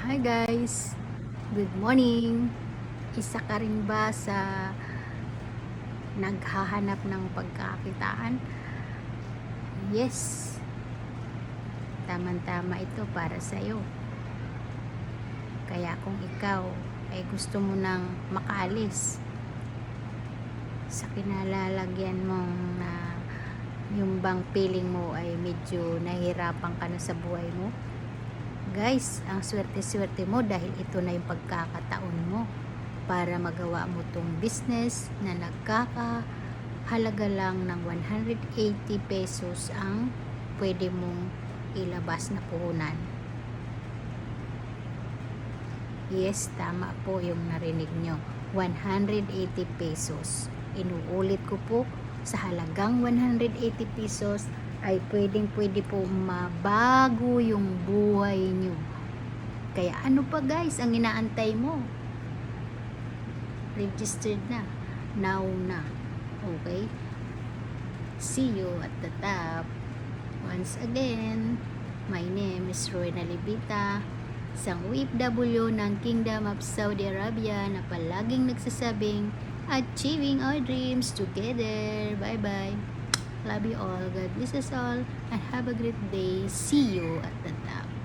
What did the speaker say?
Hi guys! Good morning! Isa ka rin ba sa naghahanap ng pagkakitaan? Yes! Tamang-tama ito para sa'yo. Kaya kung ikaw ay gusto mo nang makaalis sa kinalalagyan mong na yung bang feeling mo ay medyo nahihirapan ka na sa buhay mo, guys, ang swerte-swerte mo dahil ito na yung pagkakataon mo para magawa mo tong business na nagkakahalaga lang ng 180 pesos ang pwede mong ilabas na puhunan. Yes, tama po yung narinig nyo. 180 pesos. Inuulit ko po, sa halagang 180 pesos ay pwedeng-pwede po mabago yung buhay nyo. Kaya ano pa guys ang inaantay mo? Registered na. Now na. Okay? See you at the top. Once again, my name is Rowena Libita, isang OFW ng Kingdom of Saudi Arabia na palaging nagsasabing achieving our dreams together. Bye-bye. Love you all. God bless us all and have a great day. See you at the top.